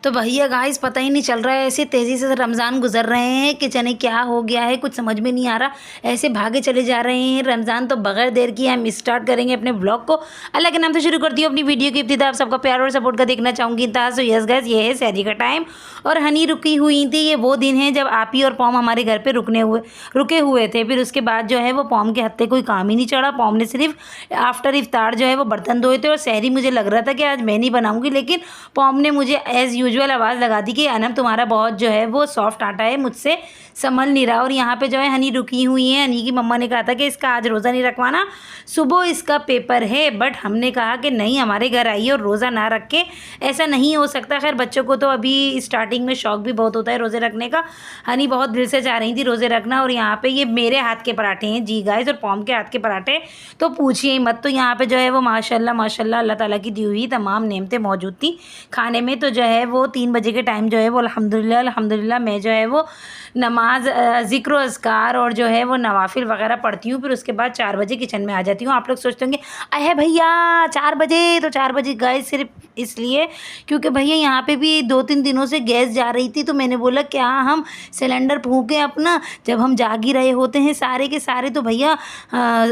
तो भैया गाइस पता ही नहीं चल रहा है, ऐसे तेज़ी से रमज़ान गुजर रहे हैं कि जाने क्या हो गया है, कुछ समझ में नहीं आ रहा। ऐसे भागे चले जा रहे हैं रमज़ान। तो बगैर देर किए हम स्टार्ट करेंगे अपने ब्लॉग को। अल्लाह के नाम से शुरू करती हूँ अपनी वीडियो की इब्तिदा। आप सबका प्यार और सपोर्ट का देखना चाहूँगी। सो यस गाइस, ये है सहरी का टाइम और हनी रुकी हुई थी। ये वो दिन है जब आप ही और पॉम हमारे घर पर रुके हुए थे। फिर उसके बाद जो है वो पॉम के हत्थे कोई काम ही नहीं चढ़ा। पॉम ने सिर्फ आफ्टर इफ्तार जो है वो बर्तन धोए थे और सहरी मुझे लग रहा था कि आज मैं नहीं बनाऊँगी, लेकिन पॉम ने मुझे एज़ यूजुअल आवाज़ लगा दी कि अनम तुम्हारा बहुत जो है वो सॉफ्ट आटा है, मुझसे संभल नहीं रहा। और यहाँ पे जो है हनी रुकी हुई है। हनी की मम्मा ने कहा था कि इसका आज रोज़ा नहीं रखवाना, सुबह इसका पेपर है। बट हमने कहा कि नहीं, हमारे घर आइए और रोज़ा ना रख के ऐसा नहीं हो सकता। खैर बच्चों को तो अभी स्टार्टिंग में शौक भी बहुत होता है रोज़े रखने का। हनी बहुत दिल से चाह रही थी रोज़े रखना। और यहाँ पे ये मेरे हाथ के पराठे हैं जी गाइस, और पॉम के हाथ के पराठे तो पूछिए ही मत। तो यहाँ पे जो है वो माशाल्लाह माशाल्लाह अल्लाह ताला की दी हुई तमाम नेमतें मौजूद थी खाने में। तो जो है वो 3 बजे के टाइम जो है वो अल्हम्दुलिल्लाह अल्हम्दुलिल्लाह मैं जो है वो नमाज ज़िक्र अज़कार और जो है वो नवाफिल वगैरह पढ़ती हूँ। फिर उसके बाद 4 बजे किचन में आ जाती हूँ। आप लोग सोचते होंगे अहे भैया 4 बजे, तो 4 बजे गए सिर्फ इसलिए क्योंकि भैया यहाँ पे भी 2-3 दिनों से गैस जा रही थी। तो मैंने बोला क्या हम सिलेंडर फूकें अपना, जब हम जाग ही रहे होते हैं सारे के सारे, तो भैया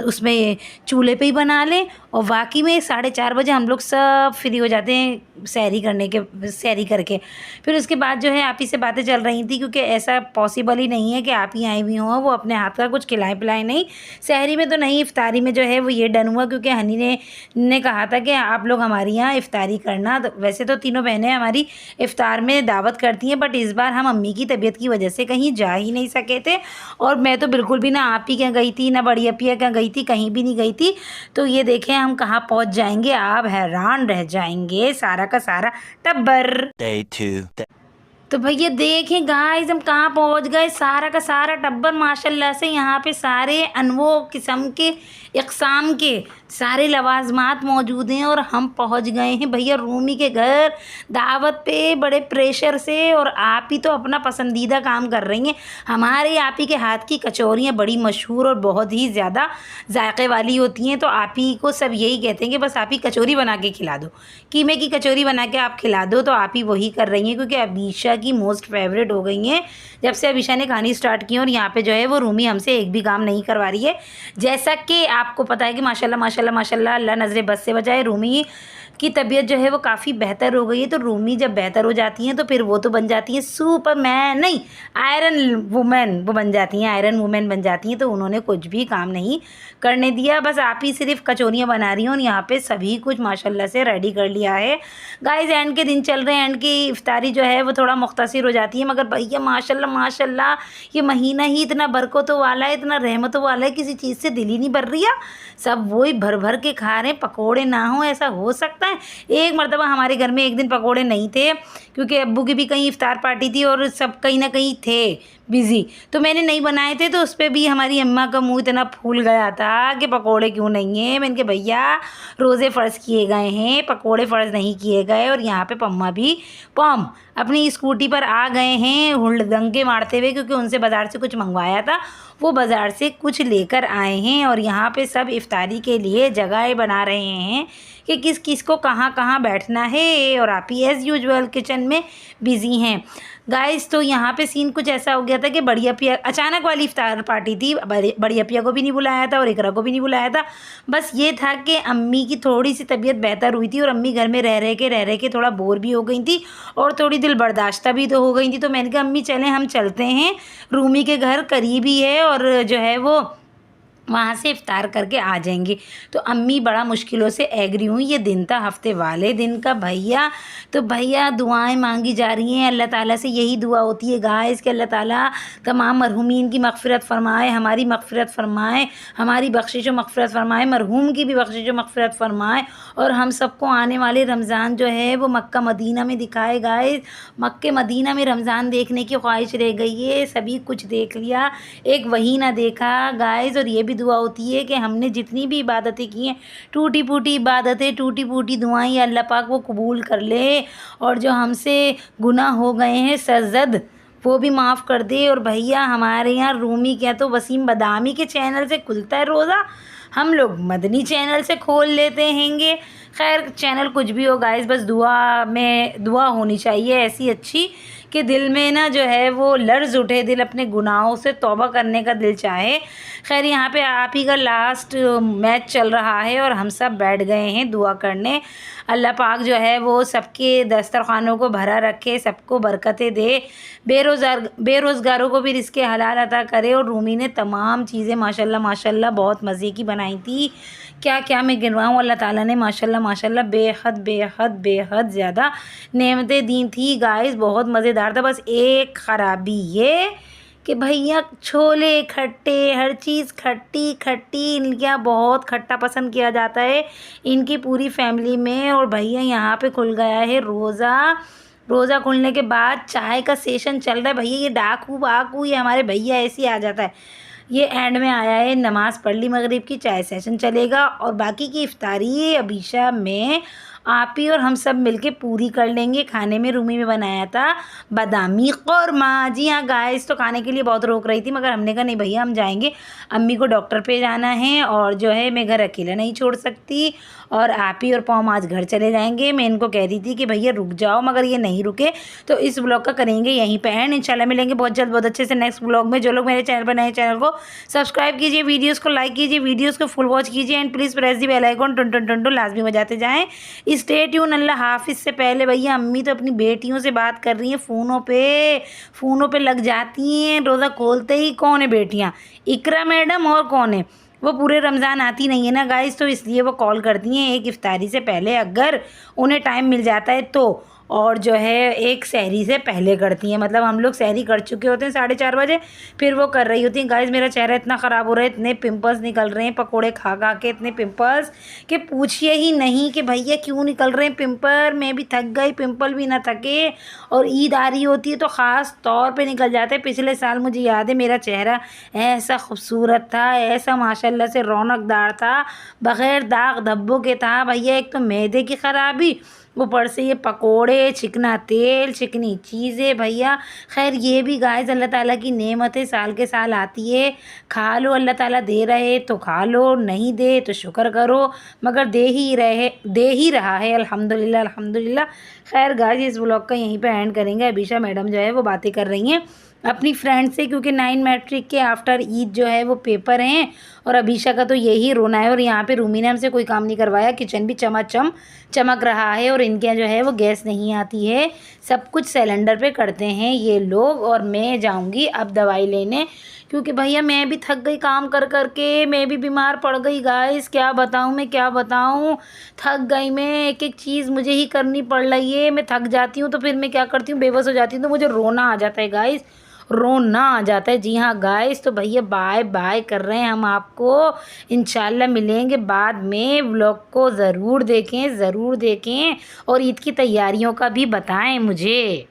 उसमें चूल्हे पे ही बना लें। और वाकई में 4:30 बजे हम लोग सब फ्री हो जाते हैं सैरी करके। फिर उसके बाद जो है आप ही से बातें चल रही थी क्योंकि ऐसा पॉसिबल ही नहीं है कि आप ही आई हुई हों वो अपने हाथ का कुछ खिलाएं पिलाएं नहीं। सहरी में तो नहीं, इफ्तारी में जो है वो ये डन हुआ क्योंकि हनी ने कहा था कि आप लोग हमारे यहाँ इफ्तारी करना। तो वैसे तो तीनों बहनें हमारी इफ्तार में दावत करती हैं, बट इस बार हम अम्मी की तबीयत की वजह से कहीं जा ही नहीं सके थे। और मैं तो बिल्कुल भी ना आप ही क्या गई थी ना बड़ी अपिया क्या गई थी, कहीं भी नहीं गई थी। तो ये देखें हम कहाँ पहुँच जाएंगे, आप हैरान रह जाएंगे, सारा का सारा टब्बर। तो भैया देखें गाइस हम कहाँ पहुँच गए, सारा का सारा टब्बर माशाल्लाह से। यहाँ पे सारे अनवो किस्म के इक़साम के सारे लवाजमात मौजूद हैं और हम पहुँच गए हैं भैया रूमी के घर दावत पे बड़े प्रेशर से। और आप ही तो अपना पसंदीदा काम कर रही हैं। हमारे आप ही के हाथ की कचौरियाँ बड़ी मशहूर और बहुत ही ज़्यादा जायके वाली होती हैं। तो आप ही को सब यही कहते हैं कि बस आप ही कचौरी बना के खिला दो, कीमे की कचौरी बना के आप खिला दो। तो आप ही वही कर रही हैं क्योंकि अबीशा की मोस्ट फेवरेट हो गई हैं जब से अबीशा ने खानी स्टार्ट की। और यहाँ पे जो है वो रूमी हमसे एक भी काम नहीं करवा रही है। जैसा कि आपको पता है कि माशाल्लाह माशाल्लाह माशाल्लाह अल्लाह नज़रे बस से बचाए, रूमी की तबीयत जो है वो काफ़ी बेहतर हो गई है। तो रूमी जब बेहतर हो जाती हैं तो फिर वो तो बन जाती हैं सुपरमैन, नहीं आयरन वुमेन, वो बन जाती हैं आयरन वुमेन बन जाती हैं। तो उन्होंने कुछ भी काम नहीं करने दिया, बस आप ही सिर्फ कचौरियाँ बना रही हैं। और यहाँ पे सभी कुछ माशाल्लाह से रेडी कर लिया है गाइस। एंड के दिन चल रहे हैं, एंड की इफ्तारी जो है वो थोड़ा मुख्तसर हो जाती है, मगर भैया माशाल्लाह माशाल्लाह ये महीना ही इतना बरकतों वाला है, इतना रहमतों वाला है, किसी चीज़ से दिल ही नहीं भर रहा। सब वही भर भर के खा रहे हैं। पकोड़े ना हो ऐसा हो सकता है? एक मरतबा हमारे घर में एक दिन पकोड़े नहीं थे क्योंकि अब्बू की भी कहीं इफ्तार पार्टी थी और सब कहीं ना कहीं थे बिज़ी, तो मैंने नहीं बनाए थे। तो उस पर भी हमारी अम्मा का मुंह इतना फूल गया था कि पकोड़े क्यों नहीं हैं। मैंने कहा भैया रोज़े फ़र्ज़ किए गए हैं, पकोड़े फ़र्ज़ नहीं किए गए। और यहाँ पे पम अपनी स्कूटी पर आ गए हैं हुड़दंगे मारते हुए क्योंकि उनसे बाज़ार से कुछ मंगवाया था, वो बाज़ार से कुछ लेकर आए हैं। और यहाँ पे सब इफ्तारी के लिए जगह बना रहे हैं कि किस किस को कहाँ कहाँ बैठना है। और आप ही एज़ यूजुअल किचन में बिज़ी हैं गाइस। तो यहाँ पे सीन कुछ ऐसा हो गया था कि बड़ी अपिया अचानक वाली इफ्तार पार्टी थी, बड़ी अपिया को भी नहीं बुलाया था और इकरा को भी नहीं बुलाया था। बस ये था कि अम्मी की थोड़ी सी तबीयत बेहतर हुई थी और अम्मी घर में रह रह के थोड़ा बोर भी हो गई थी और थोड़ी दिल बर्दाश्ता भी तो हो गई थी। तो मैंने कहा अम्मी चलें हम चलते हैं, रूमी के घर करीब ही है और जो है वो वहाँ से इफ्तार करके आ जाएंगे। तो अम्मी बड़ा मुश्किलों से एग्री हुई। ये दिन था हफ्ते वाले दिन का भैया। तो भैया दुआएं मांगी जा रही हैं अल्लाह ताला से, यही दुआ होती है गाइस कि अल्लाह ताला तमाम मरहूमीन की मग़फ़िरत फ़रमाए, हमारी मग़फ़िरत फ़रमाए, हमारी बख्शिश व मग़फ़िरत फ़रमाए, मरहूम की भी बख्शिश व मग़फ़िरत फ़रमाए। और हम सबको आने वाले रमज़ान जो है वो मक्का मदीना में दिखाए गाइस। मक्के मदीना में रमज़ान देखने की ख्वाहिश रह गई है, सभी कुछ देख लिया, एक वही ना देखा गाइस। और ये भी दुआ होती है कि हमने जितनी भी इबादतें की हैं, टूटी फूटी इबादतें, टूटी फूटी दुआएं, अल्लाह पाक वो कबूल कर ले। और जो हमसे गुनाह हो गए हैं सरज़द वो भी माफ़ कर दे। और भैया हमारे यहाँ रूमी क्या तो वसीम बदामी के चैनल से खुलता है रोज़ा, हम लोग मदनी चैनल से खोल लेते हैंगे। खैर चैनल कुछ भी हो गाइस, बस दुआ होनी चाहिए ऐसी अच्छी कि दिल में ना जो है वो लर्ज उठे, दिल अपने गुनाहों से तौबा करने का दिल चाहे। खैर यहाँ पे आप ही का लास्ट मैच चल रहा है और हम सब बैठ गए हैं दुआ करने। अल्लाह पाक जो है वो सबके दस्तरखानों को भरा रखे, सबको बरकतें दे, बेरोज़गारों को भी रिज़्क़े हलाल अता करे। और रूमी ने तमाम चीज़ें माशाल्लाह माशाल्लाह बहुत मज़े की बनाई थी। क्या क्या मैं गिनवाऊँ, अल्लाह ताला ने माशाल्लाह माशाल्लाह बेहद बेहद बेहद ज़्यादा नेमतें दी थी गाइस, बहुत मज़ेदार था। बस एक ख़राबी ये कि भैया छोले खट्टे, हर चीज़ खट्टी खट्टी, इनके यहाँ बहुत खट्टा पसंद किया जाता है इनकी पूरी फैमिली में। और भैया यहाँ पे खुल गया है रोज़ा खुलने के बाद चाय का सेशन चल रहा है। भैया ये डाकू वाकू ये हमारे भैया ऐसे ही आ जाता है। ये एंड में आया है, नमाज़ पढ़ ली मगरिब की, चाय सेशन चलेगा और बाकी की इफ्तारी अभी में आप ही और हम सब मिलके पूरी कर लेंगे। खाने में रूमी में बनाया था बादामी कौरमा। जी हाँ गाइस, तो खाने के लिए बहुत रोक रही थी मगर हमने कहा नहीं भैया हम जाएंगे, अम्मी को डॉक्टर पे जाना है और जो है मैं घर अकेला नहीं छोड़ सकती और आप ही और पौम आज घर चले जाएंगे। मैं इनको कह रही थी कि भैया रुक जाओ मगर ये नहीं रुके, तो इस ब्लॉग का करेंगे यहीं पे एंड। इंशाल्लाह मिलेंगे बहुत जल्द बहुत अच्छे से नेक्स्ट ब्लॉग में। जो लोग मेरे चैनल पर नए, चैनल को सब्सक्राइब कीजिए, वीडियोज़ को लाइक कीजिए, वीडियोज़ को फुल वॉच कीजिए and please press the bell icon टुन टुन टुन टुन लाजमी बजाते जाएँ। Stay tune. अल्लाह हाफिज़। से पहले भैया अम्मी तो अपनी बेटियों से बात कर रही हैं फ़ोनों पे लग जाती हैं। रोज़ा खोलते ही कौन है बेटियाँ, इकरा मैडम और कौन है, वो पूरे रमज़ान आती नहीं है ना गाइस, तो इसलिए वो कॉल करती हैं एक इफ्तारी से पहले अगर उन्हें टाइम मिल जाता है तो, और जो है एक सहरी से पहले करती हैं। मतलब हम लोग सहरी कर चुके होते हैं 4:30 बजे, फिर वो कर रही होती हैं। गाइस मेरा चेहरा इतना ख़राब हो रहा है, इतने पिंपल्स निकल रहे हैं पकोड़े खा खा के, इतने पिंपल्स कि पूछिए ही नहीं कि भैया क्यों निकल रहे हैं पिंपल। मैं भी थक गई, पिंपल भी ना थके। और ईद आ रही होती है तो ख़ास तौर पर निकल जाते हैं। पिछले साल मुझे याद है मेरा चेहरा ऐसा खूबसूरत था, ऐसा माशाल्लाह से रौनकदार था, बग़ैर दाग धब्बों के था। भैया एक तो मैदे की ख़राबी, ऊपर से ये पकोड़े, चिकना तेल, चिकनी चीज़ें भैया। खैर ये भी गाइस अल्लाह ताला की नेमत है, साल के साल आती है। खा लो, अल्लाह ताला दे रहे तो खा लो, नहीं दे तो शुक्र करो, मगर दे ही रहा है अल्हम्दुलिल्लाह अल्हम्दुलिल्लाह। खैर गाइस इस व्लॉग का यहीं पे एंड करेंगे। अबीशा मैडम जो है वो बातें कर रही हैं अपनी फ्रेंड से, क्योंकि 9 मैट्रिक के आफ्टर ईद जो है वो पेपर हैं और अबीशा का तो यही रोना है। और यहाँ पे रूमी ने हमसे कोई काम नहीं करवाया, किचन भी चमाचम चमक रहा है और इनके जो है वो गैस नहीं आती है, सब कुछ सिलेंडर पे करते हैं ये लोग। और मैं जाऊँगी अब दवाई लेने, क्योंकि भैया मैं भी थक गई काम कर कर के, मैं भी बीमार पड़ गई गाइस। क्या बताऊँ, थक गई मैं, एक एक चीज़ मुझे ही करनी पड़ रही है। मैं थक जाती हूँ तो फिर मैं क्या करती हूँ, बेबस हो जाती हूँ, तो मुझे रोना आ जाता है गाइस, रोना आ जाता है। जी हाँ गाइस, तो भैया बाय बाय कर रहे हैं हम आपको। इंशाल्लाह मिलेंगे बाद में। व्लॉग को ज़रूर देखें और ईद की तैयारियों का भी बताएं मुझे।